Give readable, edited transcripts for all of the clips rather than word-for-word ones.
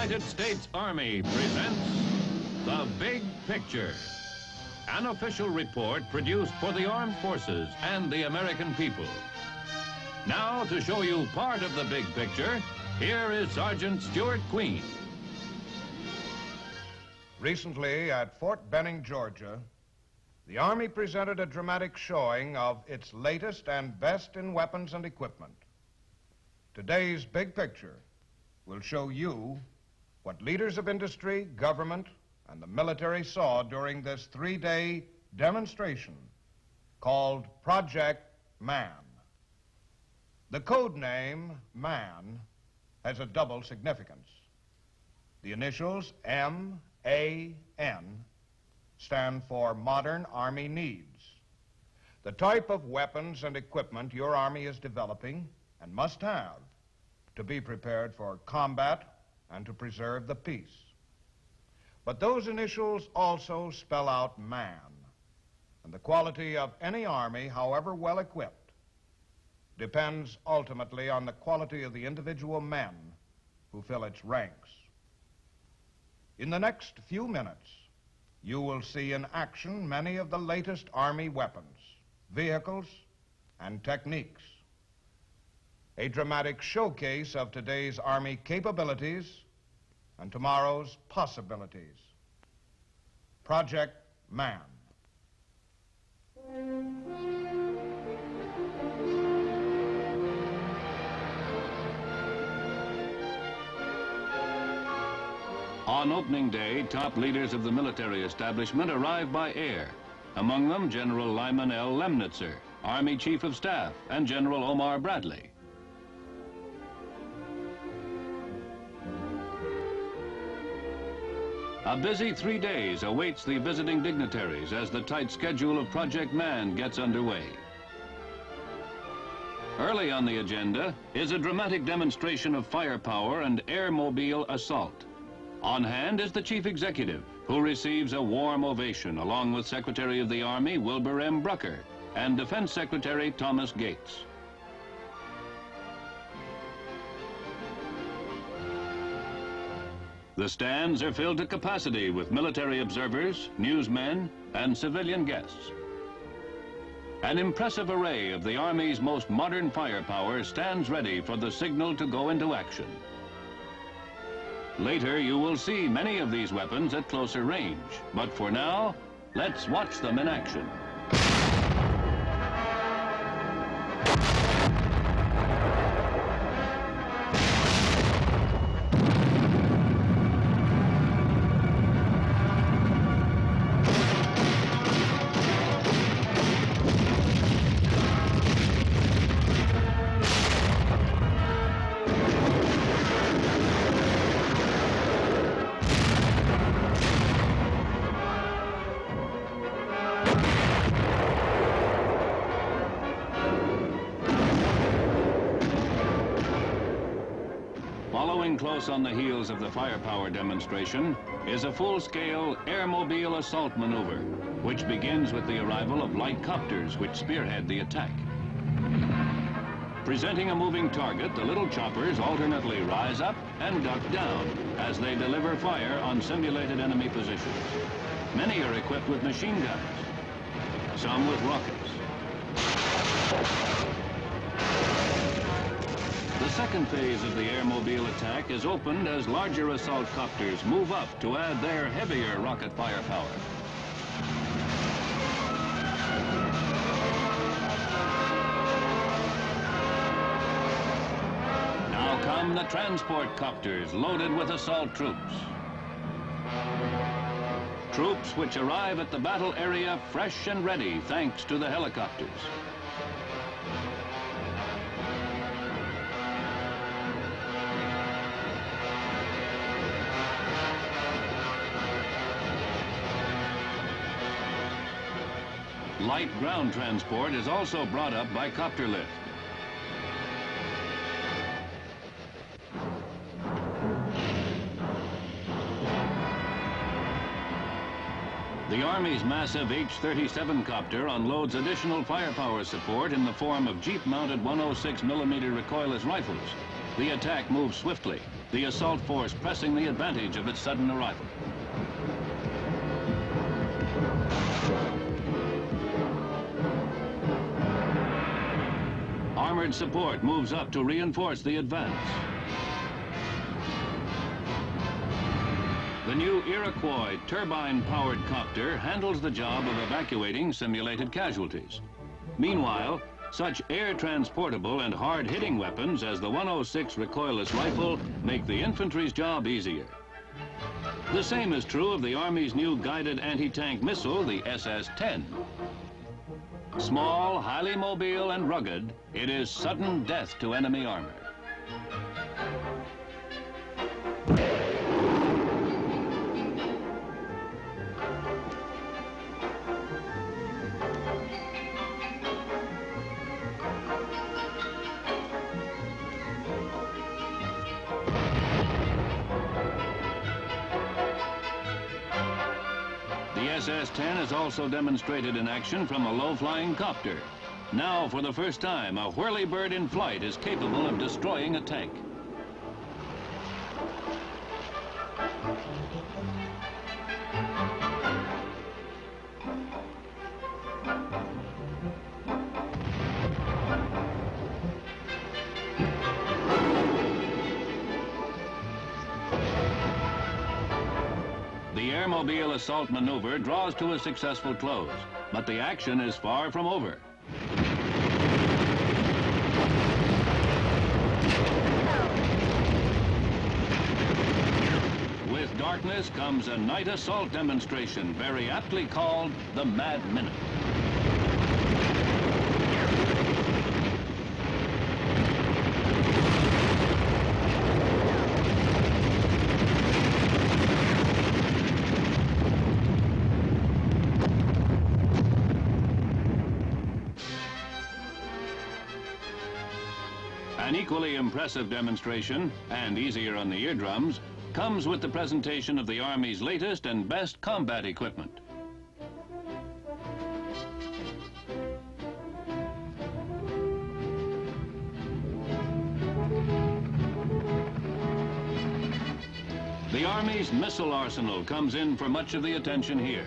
United States Army presents The Big Picture, an official report produced for the armed forces and the American people. Now, to show you part of the big picture, here is Sergeant Stuart Queen. Recently, at Fort Benning, Georgia, the Army presented a dramatic showing of its latest and best in weapons and equipment. Today's big picture will show you what leaders of industry, government, and the military saw during this three-day demonstration called Project MAN. The code name, MAN, has a double significance. The initials M-A-N stand for Modern Army Needs. The type of weapons and equipment your Army is developing and must have to be prepared for combat and to preserve the peace. But those initials also spell out man, and the quality of any army, however well equipped, depends ultimately on the quality of the individual men who fill its ranks. In the next few minutes, you will see in action many of the latest Army weapons, vehicles, and techniques. A dramatic showcase of today's Army capabilities and tomorrow's possibilities. Project MAN. On opening day, top leaders of the military establishment arrived by air. Among them, General Lyman L. Lemnitzer, Army Chief of Staff, and General Omar Bradley. A busy 3 days awaits the visiting dignitaries as the tight schedule of Project MAN gets underway. Early on the agenda is a dramatic demonstration of firepower and airmobile assault. On hand is the Chief Executive, who receives a warm ovation along with Secretary of the Army Wilbur M. Brucker and Defense Secretary Thomas Gates. The stands are filled to capacity with military observers, newsmen, and civilian guests. An impressive array of the Army's most modern firepower stands ready for the signal to go into action. Later, you will see many of these weapons at closer range, but for now, let's watch them in action. Following close on the heels of the firepower demonstration is a full-scale airmobile assault maneuver, which begins with the arrival of light copters which spearhead the attack. Presenting a moving target, the little choppers alternately rise up and duck down as they deliver fire on simulated enemy positions. Many are equipped with machine guns, some with rockets. The second phase of the airmobile attack is opened as larger assault copters move up to add their heavier rocket firepower. Now come the transport copters loaded with assault troops. Troops which arrive at the battle area fresh and ready thanks to the helicopters. Light ground transport is also brought up by copter lift. The Army's massive H-37 copter unloads additional firepower support in the form of Jeep-mounted 106mm recoilless rifles, The attack moves swiftly, the assault force pressing the advantage of its sudden arrival. Armored support moves up to reinforce the advance. The new Iroquois turbine-powered copter handles the job of evacuating simulated casualties. Meanwhile, such air-transportable and hard-hitting weapons as the 106 recoilless rifle make the infantry's job easier. The same is true of the Army's new guided anti-tank missile, the SS-10. Small, highly mobile, and rugged, it is sudden death to enemy armor. The SS-10 is also demonstrated in action from a low-flying copter. Now, for the first time, a whirlybird in flight is capable of destroying a tank. The airmobile assault maneuver draws to a successful close, but the action is far from over. With darkness comes a night assault demonstration, very aptly called the Mad Minute. An equally impressive demonstration, and easier on the eardrums, comes with the presentation of the Army's latest and best combat equipment. The Army's missile arsenal comes in for much of the attention here.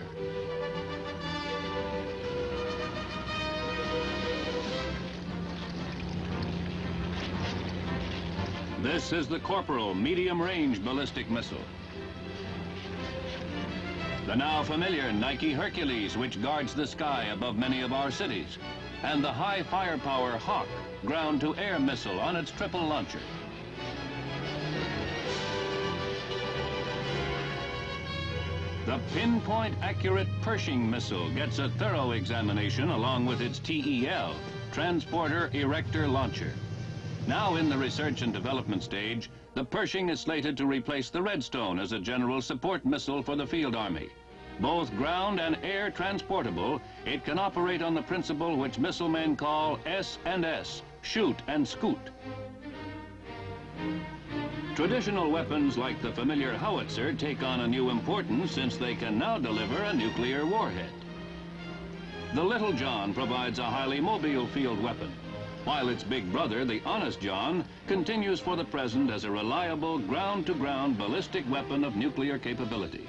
This is the Corporal medium-range ballistic missile. The now familiar Nike Hercules, which guards the sky above many of our cities, and the high firepower Hawk ground-to-air missile on its triple launcher. The pinpoint accurate Pershing missile gets a thorough examination along with its TEL, Transporter Erector Launcher. Now in the research and development stage, the Pershing is slated to replace the Redstone as a general support missile for the field army. Both ground and air transportable, it can operate on the principle which missile men call S&S, shoot and scoot. Traditional weapons like the familiar howitzer take on a new importance since they can now deliver a nuclear warhead. The Little John provides a highly mobile field weapon, while its big brother, the Honest John, continues for the present as a reliable ground-to-ground ballistic weapon of nuclear capability.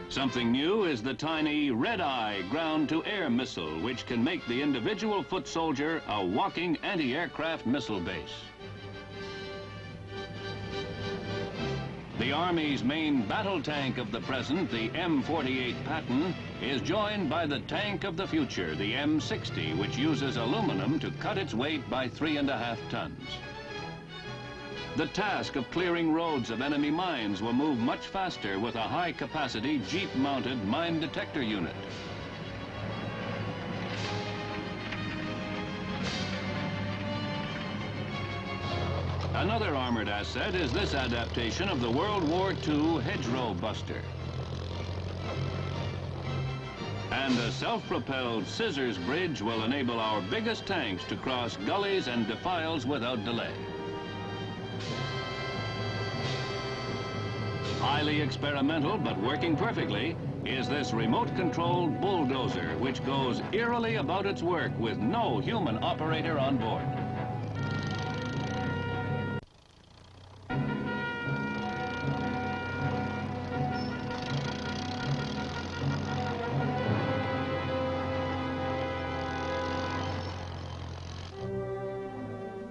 Something new is the tiny Red-Eye ground-to-air missile, which can make the individual foot soldier a walking anti-aircraft missile base. The Army's main battle tank of the present, the M48 Patton, is joined by the tank of the future, the M60, which uses aluminum to cut its weight by 3.5 tons. The task of clearing roads of enemy mines will move much faster with a high-capacity Jeep-mounted mine detector unit. Another armored asset is this adaptation of the World War II hedgerow buster. And a self-propelled scissors bridge will enable our biggest tanks to cross gullies and defiles without delay. Highly experimental, but working perfectly, is this remote-controlled bulldozer, which goes eerily about its work with no human operator on board.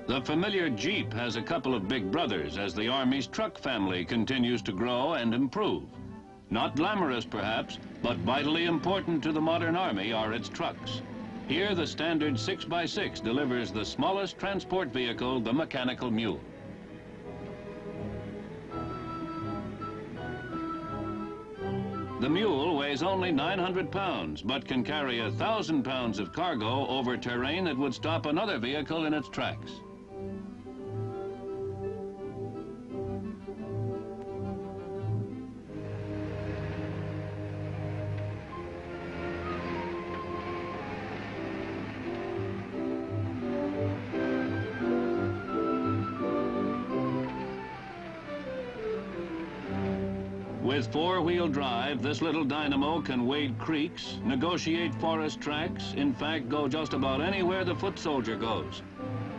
The familiar Jeep has a couple of big brothers as the Army's truck family continues to grow and improve. Not glamorous, perhaps, but vitally important to the modern Army are its trucks. Here, the standard 6x6 delivers the smallest transport vehicle, the mechanical mule. The mule weighs only 900 pounds, but can carry 1,000 pounds of cargo over terrain that would stop another vehicle in its tracks. With four-wheel drive, this little dynamo can wade creeks, negotiate forest tracks, in fact, go just about anywhere the foot soldier goes.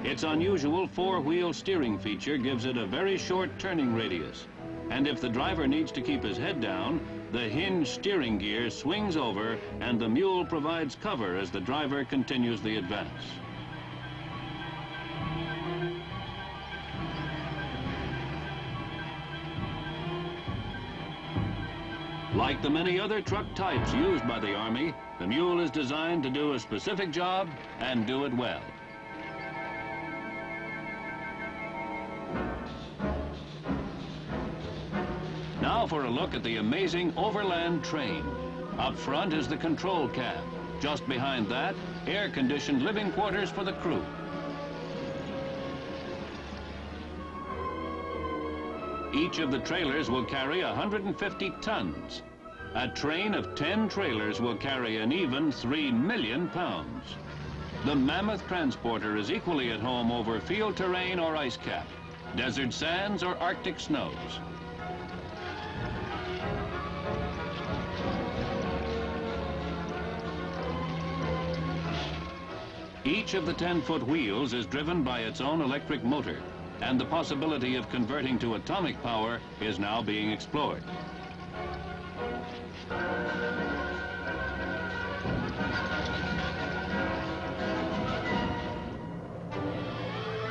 Its unusual four-wheel steering feature gives it a very short turning radius. And if the driver needs to keep his head down, the hinge steering gear swings over and the mule provides cover as the driver continues the advance. Like the many other truck types used by the Army, the mule is designed to do a specific job and do it well. Now for a look at the amazing overland train. Up front is the control cab. Just behind that, air-conditioned living quarters for the crew. Each of the trailers will carry 150 tons. A train of 10 trailers will carry an even 3 million pounds. The mammoth transporter is equally at home over field terrain or ice cap, desert sands or Arctic snows. Each of the 10-foot wheels is driven by its own electric motor, and the possibility of converting to atomic power is now being explored.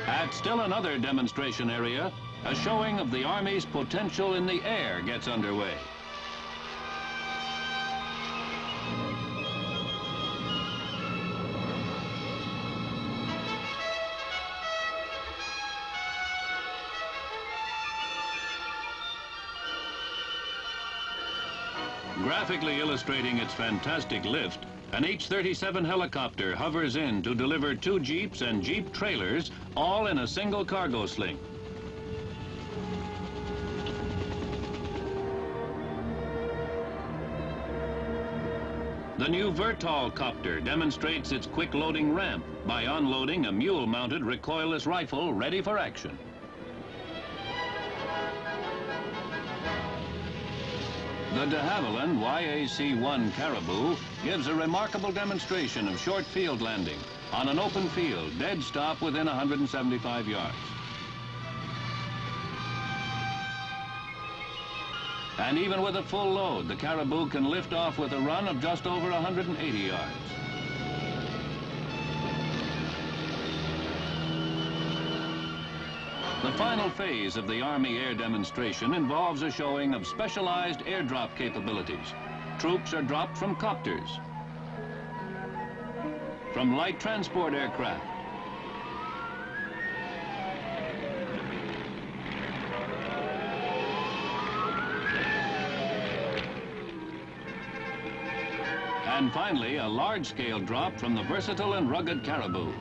At still another demonstration area, a showing of the Army's potential in the air gets underway. Graphically illustrating its fantastic lift, an H-37 helicopter hovers in to deliver 2 Jeeps and Jeep trailers, all in a single cargo sling. The new Vertol copter demonstrates its quick loading ramp by unloading a mule-mounted recoilless rifle ready for action. The de Havilland YAC-1 Caribou gives a remarkable demonstration of short field landing on an open field, dead stop within 175 yards. And even with a full load, the Caribou can lift off with a run of just over 180 yards. The final phase of the Army air demonstration involves a showing of specialized airdrop capabilities. Troops are dropped from copters, from light transport aircraft, and finally a large-scale drop from the versatile and rugged Caribou.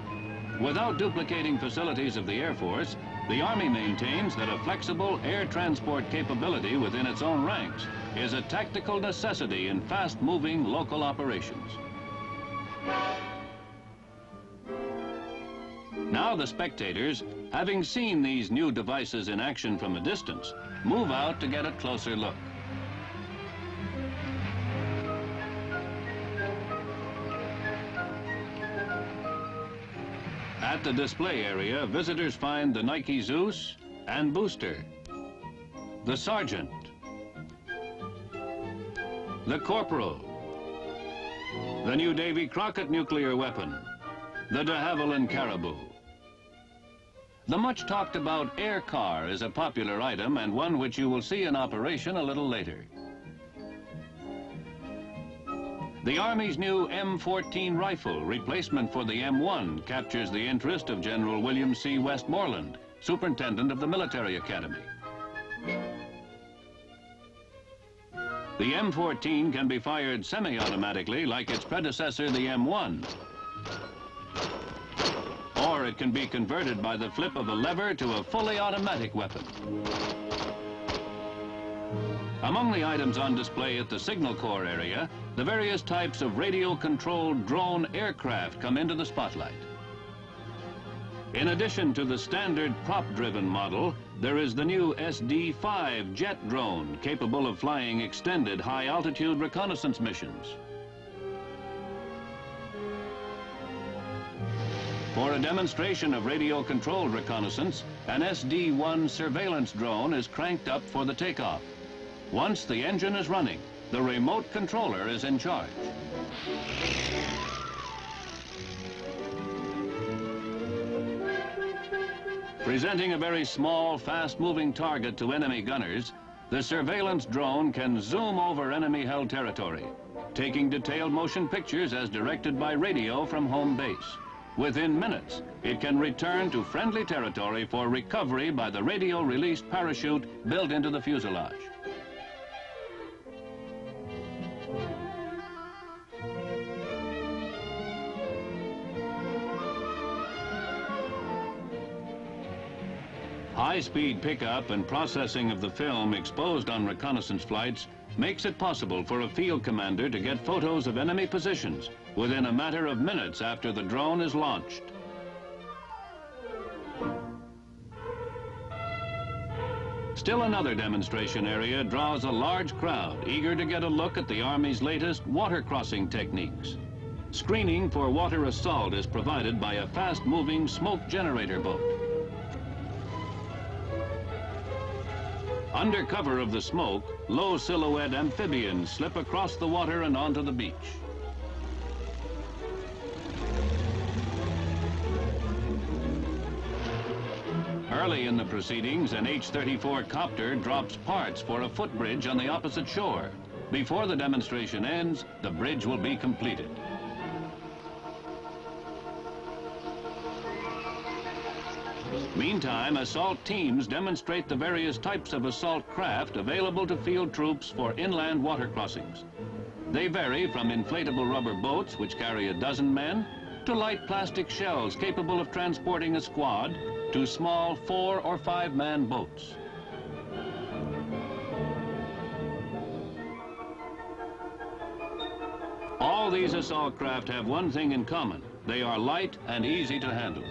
Without duplicating facilities of the Air Force, the Army maintains that a flexible air transport capability within its own ranks is a tactical necessity in fast-moving local operations. Now Now the spectators, having seen these new devices in action from a distance, move out to get a closer look. At the display area, visitors find the Nike Zeus and Booster, the Sergeant, the Corporal, the new Davy Crockett nuclear weapon, the de Havilland Caribou. The much talked about air car is a popular item and one which you will see in operation a little later. The Army's new M14 rifle, replacement for the M1, captures the interest of General William C. Westmoreland, Superintendent of the Military Academy. The M14 can be fired semi-automatically like its predecessor, the M1. Or it can be converted by the flip of a lever to a fully automatic weapon. Among the items on display at the Signal Corps area, the various types of radio-controlled drone aircraft come into the spotlight. In addition to the standard prop-driven model, there is the new SD-5 jet drone capable of flying extended high-altitude reconnaissance missions. For a demonstration of radio-controlled reconnaissance, an SD-1 surveillance drone is cranked up for the takeoff. Once the engine is running, the remote controller is in charge. Presenting a very small, fast-moving target to enemy gunners, the surveillance drone can zoom over enemy-held territory, taking detailed motion pictures as directed by radio from home base. Within minutes, it can return to friendly territory for recovery by the radio-released parachute built into the fuselage. High-speed pickup and processing of the film exposed on reconnaissance flights makes it possible for a field commander to get photos of enemy positions within a matter of minutes after the drone is launched. Still another demonstration area draws a large crowd eager to get a look at the Army's latest water crossing techniques. Screening for water assault is provided by a fast-moving smoke generator boat. Under cover of the smoke, low silhouette amphibians slip across the water and onto the beach. Early in the proceedings, an H-34 copter drops parts for a footbridge on the opposite shore. Before the demonstration ends, the bridge will be completed. Meantime, assault teams demonstrate the various types of assault craft available to field troops for inland water crossings. They vary from inflatable rubber boats, which carry a dozen men, to light plastic shells capable of transporting a squad, to small 4- or 5-man boats. All these assault craft have one thing in common. They are light and easy to handle.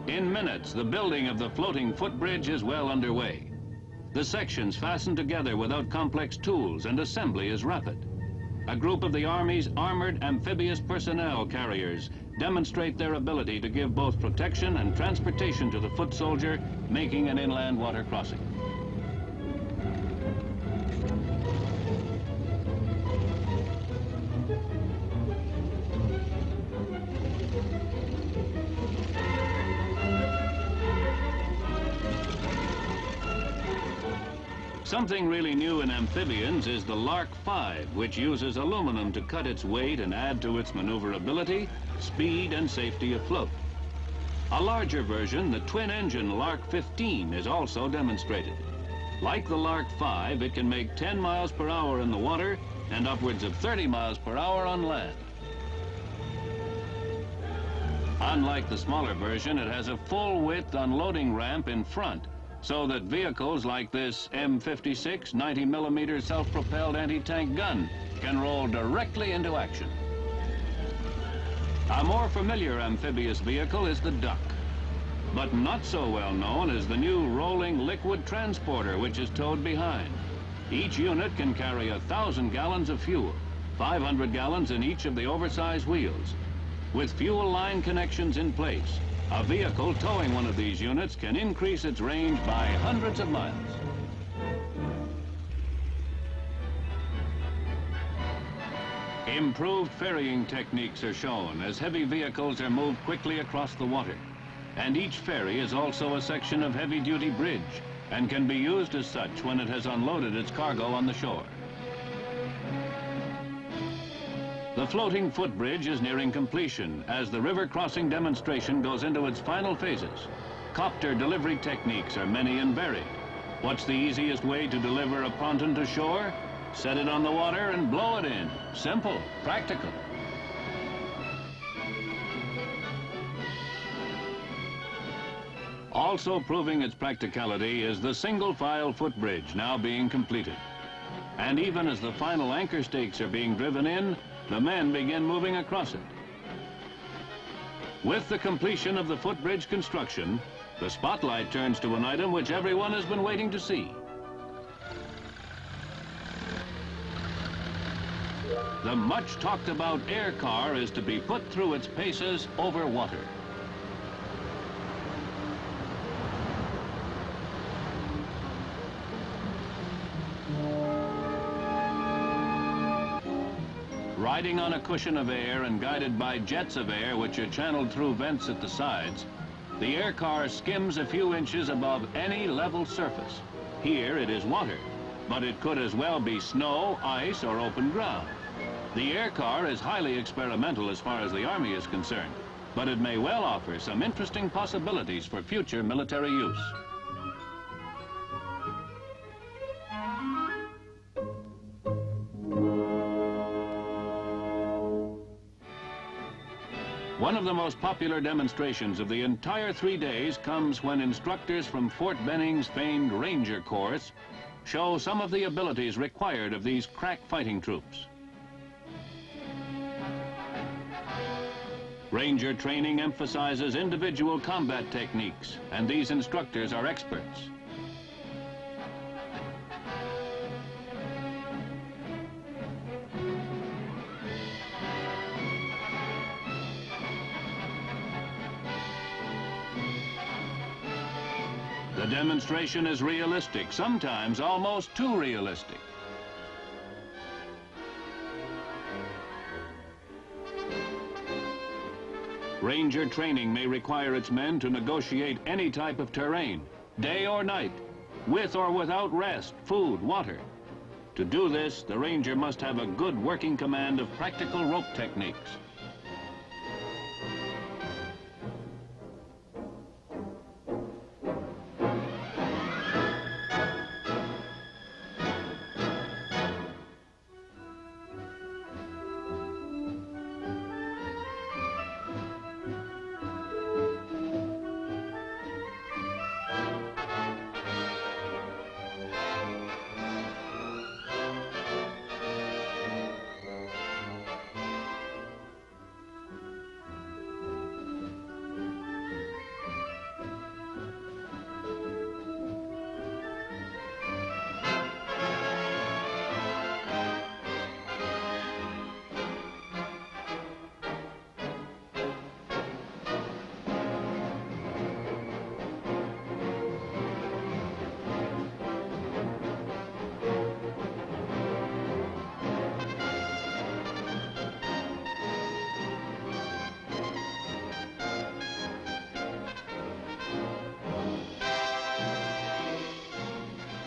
In minutes, the building of the floating footbridge is well underway. The sections fasten together without complex tools, and assembly is rapid. A group of the Army's armored amphibious personnel carriers demonstrate their ability to give both protection and transportation to the foot soldier making an inland water crossing. Something really new in amphibians is the Lark 5, which uses aluminum to cut its weight and add to its maneuverability, speed, and safety afloat. A larger version, the twin-engine Lark 15, is also demonstrated. Like the Lark 5, it can make 10 miles per hour in the water and upwards of 30 miles per hour on land. Unlike the smaller version, it has a full-width unloading ramp in front, so that vehicles like this M56 90mm self-propelled anti-tank gun can roll directly into action. A more familiar amphibious vehicle is the duck, but not so well known is the new rolling liquid transporter, which is towed behind. Each unit can carry 1,000 gallons of fuel, 500 gallons in each of the oversized wheels. With fuel line connections in place, a vehicle towing one of these units can increase its range by hundreds of miles. Improved ferrying techniques are shown as heavy vehicles are moved quickly across the water. And each ferry is also a section of heavy-duty bridge and can be used as such when it has unloaded its cargo on the shore. The floating footbridge is nearing completion as the river crossing demonstration goes into its final phases. Copter delivery techniques are many and varied. What's the easiest way to deliver a ponton to shore? Set it on the water and blow it in. Simple, practical. Also proving its practicality is the single-file footbridge now being completed. And even as the final anchor stakes are being driven in, the men begin moving across it. With the completion of the footbridge construction, the spotlight turns to an item which everyone has been waiting to see. The much talked about air car is to be put through its paces over water. Riding on a cushion of air and guided by jets of air which are channeled through vents at the sides, the air car skims a few inches above any level surface. Here it is water, but it could as well be snow, ice, or open ground. The air car is highly experimental as far as the Army is concerned, but it may well offer some interesting possibilities for future military use. One of the most popular demonstrations of the entire 3 days comes when instructors from Fort Benning's famed Ranger course show some of the abilities required of these crack fighting troops. Ranger training emphasizes individual combat techniques, and these instructors are experts. The demonstration is realistic, sometimes almost too realistic. Ranger training may require its men to negotiate any type of terrain, day or night, with or without rest, food, water. To do this, the Ranger must have a good working command of practical rope techniques.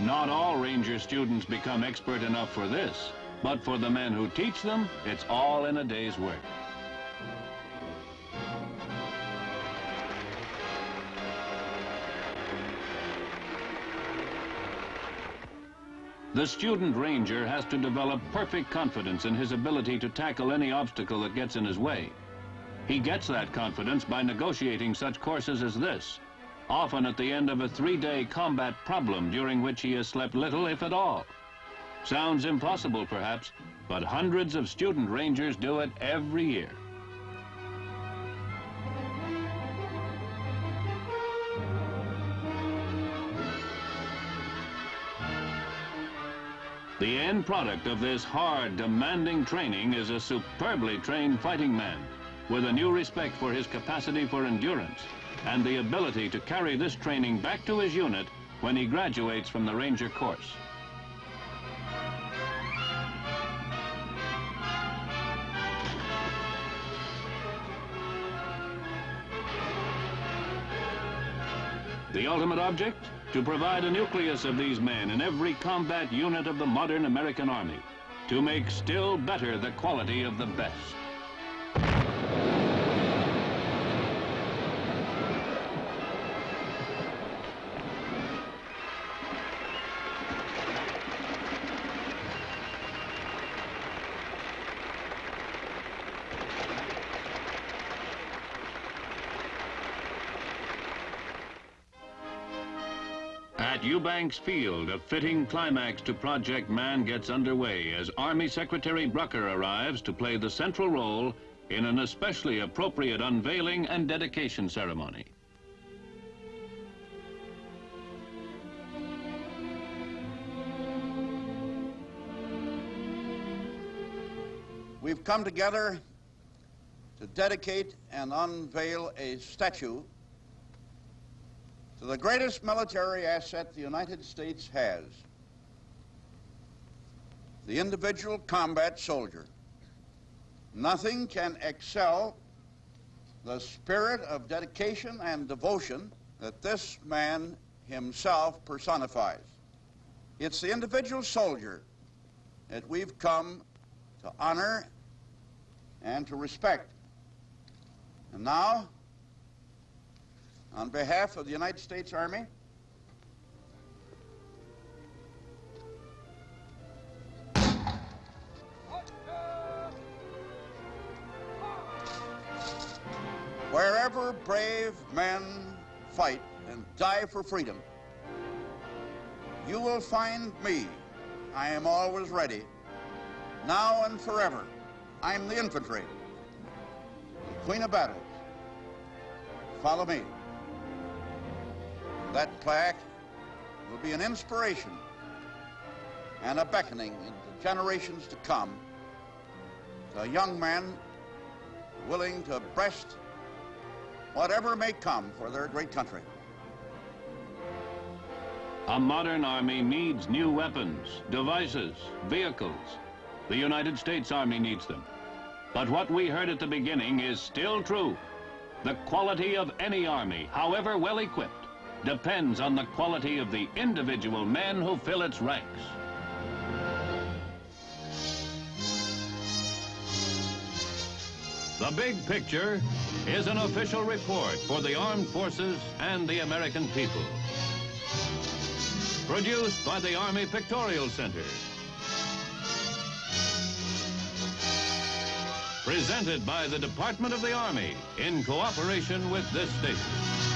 Not all Ranger students become expert enough for this, but for the men who teach them, it's all in a day's work. The student Ranger has to develop perfect confidence in his ability to tackle any obstacle that gets in his way. He gets that confidence by negotiating such courses as this, often at the end of a 3-day combat problem during which he has slept little, if at all. Sounds impossible, perhaps, but hundreds of student rangers do it every year. The end product of this hard, demanding training is a superbly trained fighting man with a new respect for his capacity for endurance and the ability to carry this training back to his unit when he graduates from the Ranger course. The ultimate object? To provide a nucleus of these men in every combat unit of the modern American Army, to make still better the quality of the best. At Eubanks Field, a fitting climax to Project Man gets underway as Army Secretary Brucker arrives to play the central role in an especially appropriate unveiling and dedication ceremony. We've come together to dedicate and unveil a statue to the greatest military asset the United States has, the individual combat soldier. Nothing can excel the spirit of dedication and devotion that this man himself personifies. It's the individual soldier that we've come to honor and to respect. And now, on behalf of the United States Army, wherever brave men fight and die for freedom, you will find me. I am always ready, now and forever. I'm the infantry, the queen of battles. Follow me. That plaque will be an inspiration and a beckoning into generations to come to young men willing to breast whatever may come for their great country. A modern army needs new weapons, devices, vehicles. The United States Army needs them. But what we heard at the beginning is still true. The quality of any army, however well equipped, depends on the quality of the individual men who fill its ranks. The Big Picture is an official report for the armed forces and the American people. Produced by the Army Pictorial Center. Presented by the Department of the Army in cooperation with this station.